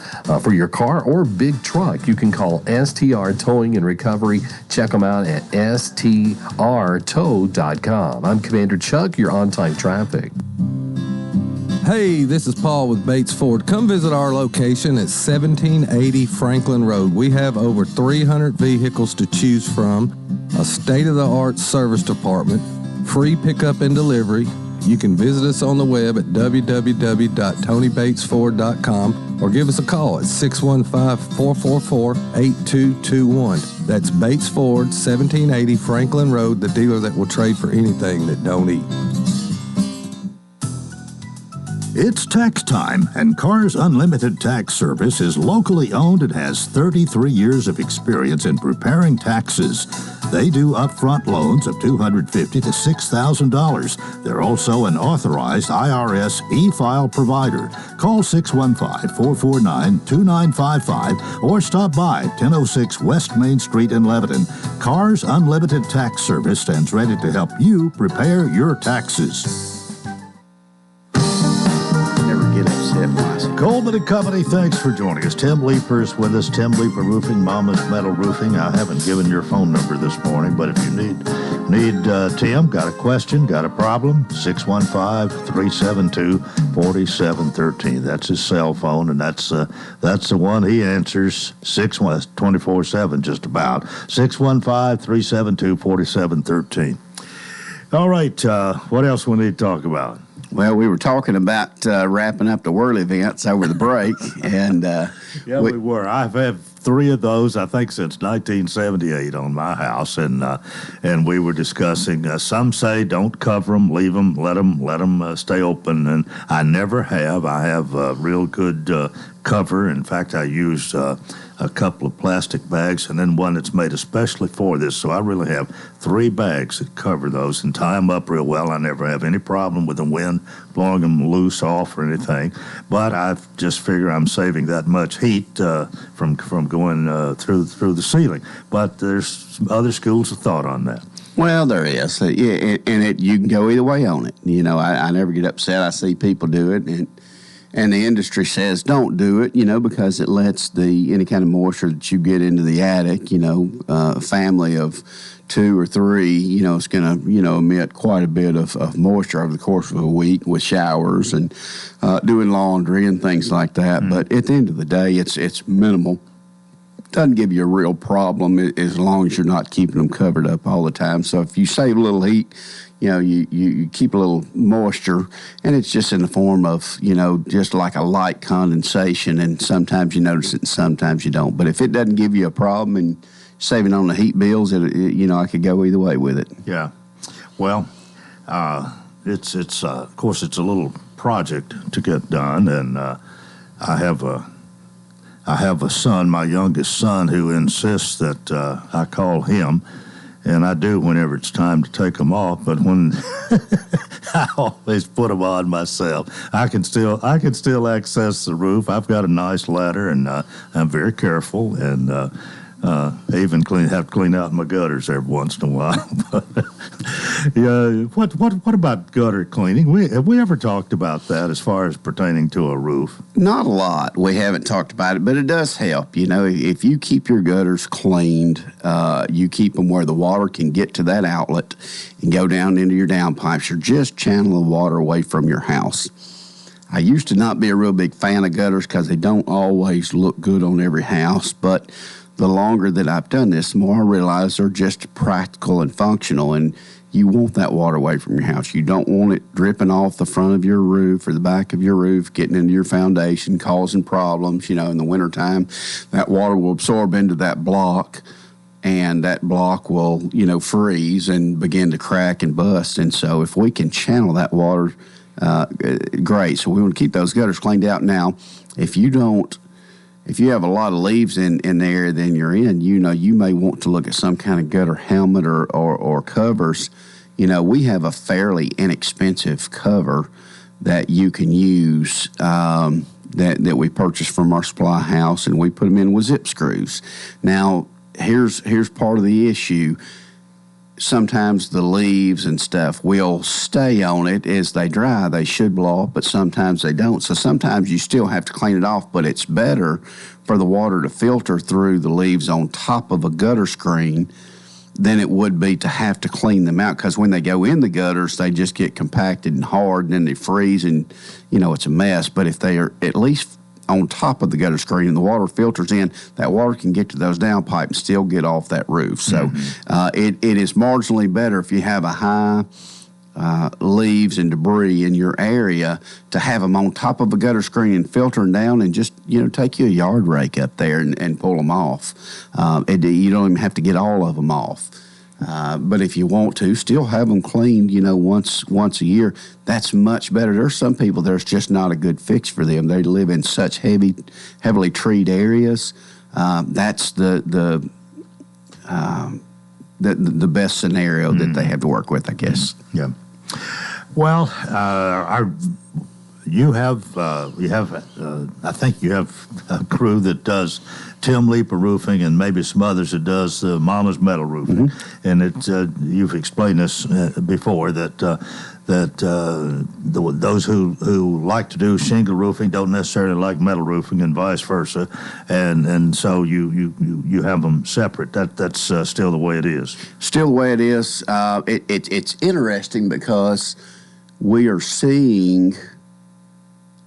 for your car or big truck, you can call STR Towing and Recovery. Check them out at strtow.com. I'm Commander Chuck, your on-time traffic. Hey, this is Paul with Bates Ford. Come visit our location at 1780 Franklin Road. We have over 300 vehicles to choose from, a state-of-the-art service department, free pickup and delivery. You can visit us on the web at www.tonybatesford.com or give us a call at 615-444-8221. That's Bates Ford, 1780 Franklin Road, the dealer that will trade for anything that don't eat. It's tax time, and Cars Unlimited Tax Service is locally owned and has 33 years of experience in preparing taxes. They do upfront loans of $250 to $6,000. They're also an authorized IRS e-file provider. Call 615-449-2955 or stop by 1006 West Main Street in Lebanon. Cars Unlimited Tax Service stands ready to help you prepare your taxes. Coleman and Company, thanks for joining us. Tim Leeper's with us. Tim Leeper Roofing, Mama's Metal Roofing. I haven't given your phone number this morning, but if you need Tim, got a question, got a problem, 615-372-4713. That's his cell phone, and that's the one he answers 24/7 just about. 615-372-4713. All right, what else we need to talk about? Well, we were talking about wrapping up the Whirl events over the break, and yeah, we were. I've had 3 of those, I think, since 1978 on my house, and we were discussing. Some say don't cover them, leave them, let them stay open, and I never have. I have a real good cover. In fact, I use a couple of plastic bags and then one that's made especially for this. So I really have 3 bags that cover those and tie them up real well. I never have any problem with the wind blowing them loose off or anything. But I just figure I'm saving that much heat from going through the ceiling. But there's other schools of thought on that. Well, there is. Yeah, and you can go either way on it. You know, I never get upset. I see people do it, and the industry says don't do it, you know, because it lets any kind of moisture that you get into the attic, you know, a family of 2 or 3, you know, it's going to, you know, emit quite a bit of moisture over the course of a week with showers and doing laundry and things like that. But at the end of the day, it's minimal. Doesn't give you a real problem as long as you're not keeping them covered up all the time. So if you save a little heat, you know, you keep a little moisture, and it's just in the form of, you know, just like a light condensation, and sometimes you notice it and sometimes you don't. But if it doesn't give you a problem and saving on the heat bills, you know, I could go either way with it. Yeah. Well, it's of course, it's a little project to get done, and I have a son, my youngest son, who insists that I call him, and I do whenever it's time to take them off. But when I always put them on myself, I can still access the roof. I've got a nice ladder, and I'm very careful, and I even have to clean out my gutters every once in a while. Yeah, what about gutter cleaning? Have we ever talked about that as far as pertaining to a roof? Not a lot. We haven't talked about it, but it does help. You know, if you keep your gutters cleaned, you keep them where the water can get to that outlet and go down into your downpipes. You're just channeling water away from your house. I used to not be a real big fan of gutters because they don't always look good on every house, but the longer that I've done this, the more I realize they're just practical and functional, and you want that water away from your house. You don't want it dripping off the front of your roof or the back of your roof, getting into your foundation, causing problems. You know, in the wintertime, that water will absorb into that block, and that block will, you know, freeze and begin to crack and bust. And so if we can channel that water, great. So we want to keep those gutters cleaned out. Now, if you have a lot of leaves in there, then you may want to look at some kind of gutter helmet or covers. You know, we have a fairly inexpensive cover that you can use that we purchased from our supply house, and we put them in with zip screws. Now, here's part of the issue. Sometimes the leaves and stuff will stay on it as they dry. They should blow off, but sometimes they don't. So sometimes you still have to clean it off, but it's better for the water to filter through the leaves on top of a gutter screen than it would be to have to clean them out, because when they go in the gutters, they just get compacted and hard, and then they freeze, and, you know, it's a mess. But if they are at least on top of the gutter screen and the water filters in, that water can get to those downpipes and still get off that roof. So it is marginally better if you have a high leaves and debris in your area to have them on top of a gutter screen and filtering down, and just, you know, take you a yard rake up there and pull them off. You don't even have to get all of them off. But if you want to, still have them cleaned, you know, once a year. That's much better. There's some people there's just not a good fix for them. They live in such heavily treed areas. That's the best scenario that they have to work with, I guess. Yeah. Well, you have I think you have a crew that does Tim Leeper roofing, and maybe some others that does the Mama's metal roofing. And you've explained this before that those who like to do shingle roofing don't necessarily like metal roofing, and vice versa. And so you have them separate. That's still the way it is. Still the way it is. It's interesting because we are seeing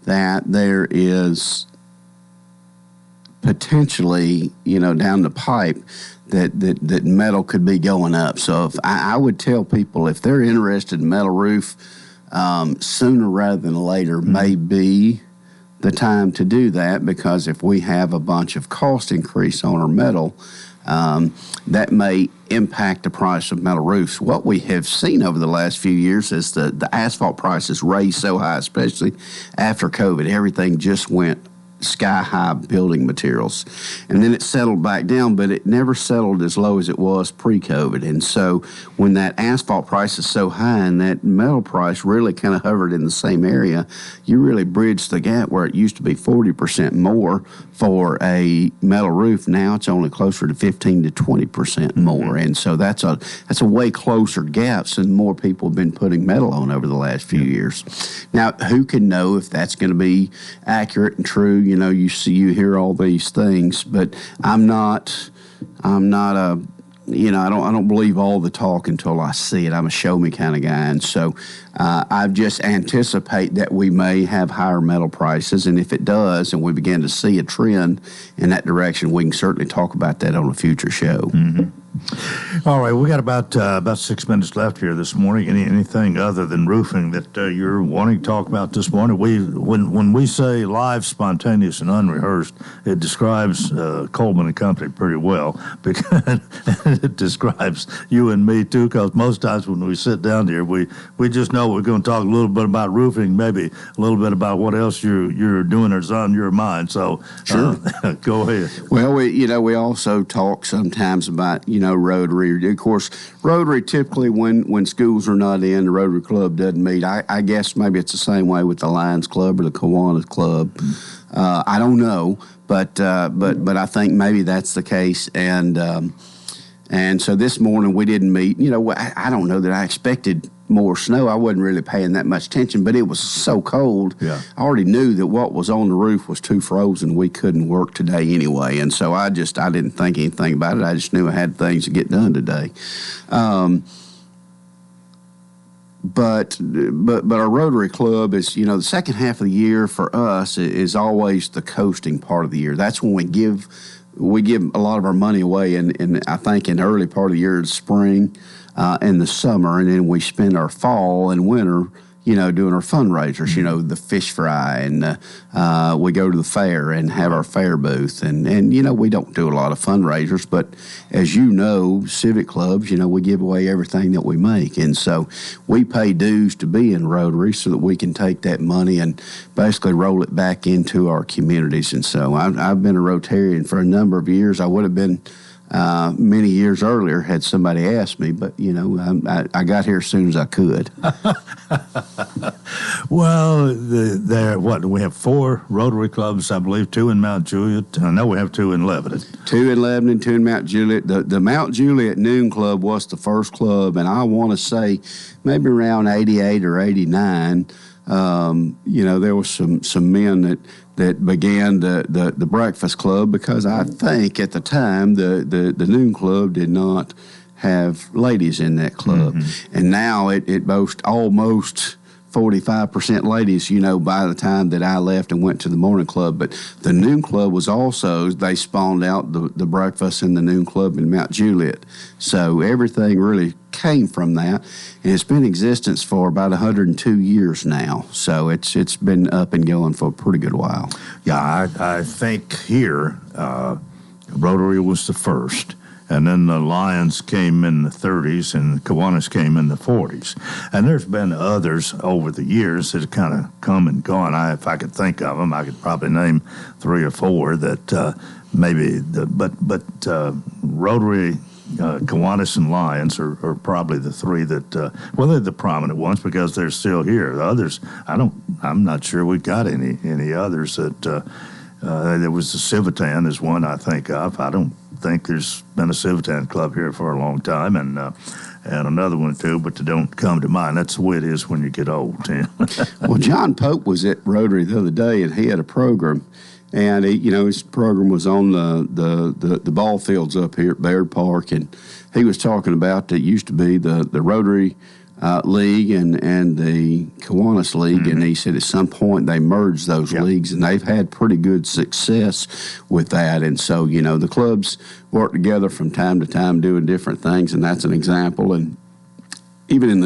that there is potentially, you know, down the pipe that metal could be going up. So if I would tell people, if they're interested in metal roof, sooner rather than later may be the time to do that, because if we have a bunch of cost increase on our metal, that may impact the price of metal roofs. What we have seen over the last few years is the asphalt prices raised so high, especially after COVID. Everything just went sky-high building materials. And then it settled back down, but it never settled as low as it was pre-COVID. And so when that asphalt price is so high and that metal price really kind of hovered in the same area, you really bridged the gap where it used to be 40% more for a metal roof. Now it's only closer to 15 to 20% more. And so that's a way closer gap since more people have been putting metal on over the last few years. Now, who can know if that's going to be accurate and true? You know, you hear all these things, but I don't believe all the talk until I see it. I'm a show me kind of guy, and so I just anticipate that we may have higher metal prices, and if it does, and we begin to see a trend in that direction, we can certainly talk about that on a future show. Mm-hmm. All right, we got about 6 minutes left here this morning. Anything other than roofing that you're wanting to talk about this morning? When we say live, spontaneous, and unrehearsed, it describes Coleman and Company pretty well, because it describes you and me too. Because most times when we sit down here, we just know we're going to talk a little bit about roofing, maybe a little bit about what else you're doing or is on your mind. So sure, go ahead. Well, we also talk sometimes about Rotary. Of course, Rotary typically when schools are not in, the Rotary Club doesn't meet. I guess maybe it's the same way with the Lions Club or the Kiwanis Club. I don't know, but I think maybe that's the case. And so this morning we didn't meet. I don't know that I expected more snow. I wasn't really paying that much attention, but it was so cold. Yeah. I already knew that what was on the roof was too frozen. We couldn't work today anyway, and so I didn't think anything about it. I just knew I had things to get done today. But our Rotary Club is, the second half of the year for us is always the coasting part of the year. That's when we give a lot of our money away, and I think in the early part of the year, it's spring and the summer, and then we spend our fall and winter, doing our fundraisers, the fish fry, and we go to the fair and have our fair booth, and we don't do a lot of fundraisers, but as civic clubs, we give away everything that we make, and so we pay dues to be in Rotary so that we can take that money and basically roll it back into our communities. And so I've been a Rotarian for a number of years. I would have been many years earlier had somebody asked me, but I got here as soon as I could. Well, we have 4 Rotary clubs, I believe, 2 in Mount Juliet. I know we have 2 in Lebanon. 2 in Lebanon, 2 in Mount Juliet. The Mount Juliet Noon Club was the first club, and I want to say maybe around 88 or 89, there was some men that began the breakfast club, because I think at the time the Noon Club did not have ladies in that club. Mm-hmm. And now it boasts almost 45% ladies, by the time that I left and went to the morning club. But the Noon Club was also, they spawned out the breakfast in the Noon Club in Mount Juliet. So everything really came from that. And it's been in existence for about 102 years now. So it's been up and going for a pretty good while. Yeah, I think here, Rotary was the first. And then the Lions came in the 30s and the Kiwanis came in the 40s. And there's been others over the years that have kind of come and gone. If I could think of them, I could probably name 3 or 4 that maybe, Rotary, Kiwanis, and Lions are probably the 3 that, they're the prominent ones because they're still here. The others, I'm not sure we got any others that, there was the Civitan is one I think of. I don't think there's been a Civitan club here for a long time, and another one too, but they don't come to mind. That's the way it is when you get old, Tim. Well, John Pope was at Rotary the other day, and he had a program, and his program was on the ball fields up here at Baird Park, and he was talking about that used to be the Rotary League and the Kiwanis League, mm-hmm. and he said at some point they merged those leagues, and they've had pretty good success with that. And so, the clubs work together from time to time doing different things, and that's an example. And even in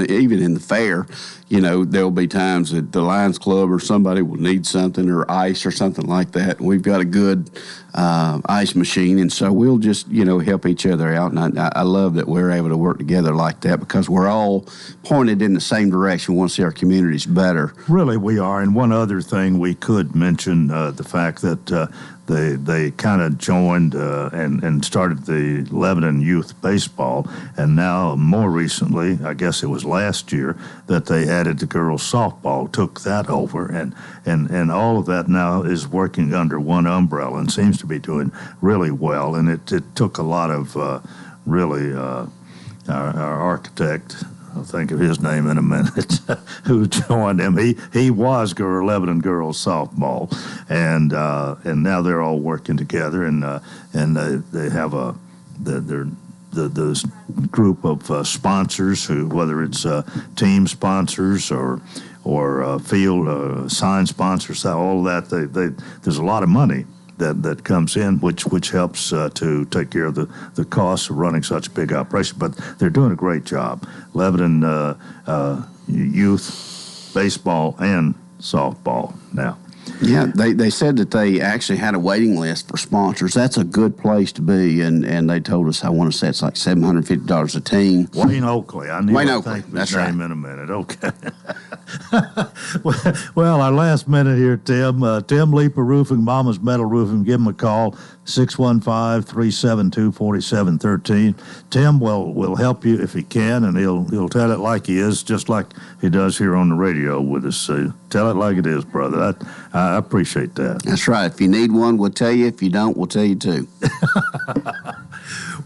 the fair, there'll be times that the Lions Club or somebody will need something or ice or something like that. We've got a good ice machine, and so we'll just, help each other out. And I love that we're able to work together like that because we're all pointed in the same direction. We want to see our communities better. Really, we are. And one other thing we could mention, the fact that they kind of joined and started the Lebanon Youth Baseball, and now more recently, I guess it was last year, that they added the girls softball, took that over, and all of that now is working under one umbrella and seems to be doing really well. And it took a lot of our architect, I'll think of his name in a minute, who joined him. He was Lebanon girls softball, and now they're all working together, and they have the group of sponsors who, whether it's team sponsors or field sign sponsors, all of that. There's a lot of money that comes in, which helps to take care of the costs of running such a big operation. But they're doing a great job. Lebanon youth baseball and softball now. Yeah, they said that they actually had a waiting list for sponsors. That's a good place to be, and they told us, I want to say it's like $750 a team. Wayne Oakley. I knew Wayne I'd Oakley. think That's his right. name in a minute. Okay. Well, our last minute here, Tim. Tim Leeper Roofing, Mama's Metal Roofing. Give him a call, 615-372-4713. Tim will help you if he can, and he'll tell it like he is, just like he does here on the radio with us. So tell it like it is, brother. I appreciate that. That's right. If you need one, we'll tell you. If you don't, we'll tell you too.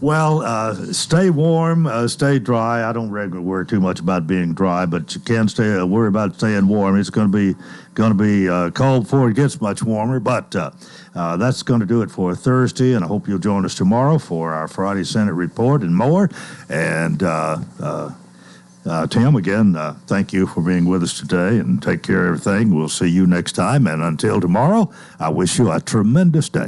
Well, stay warm, stay dry. I don't regularly worry too much about being dry, but you can worry about staying warm. It's going to be cold before it gets much warmer, but that's going to do it for Thursday, and I hope you'll join us tomorrow for our Friday Senate report and more. And Tim, again, thank you for being with us today, and take care of everything. We'll see you next time, and until tomorrow, I wish you a tremendous day.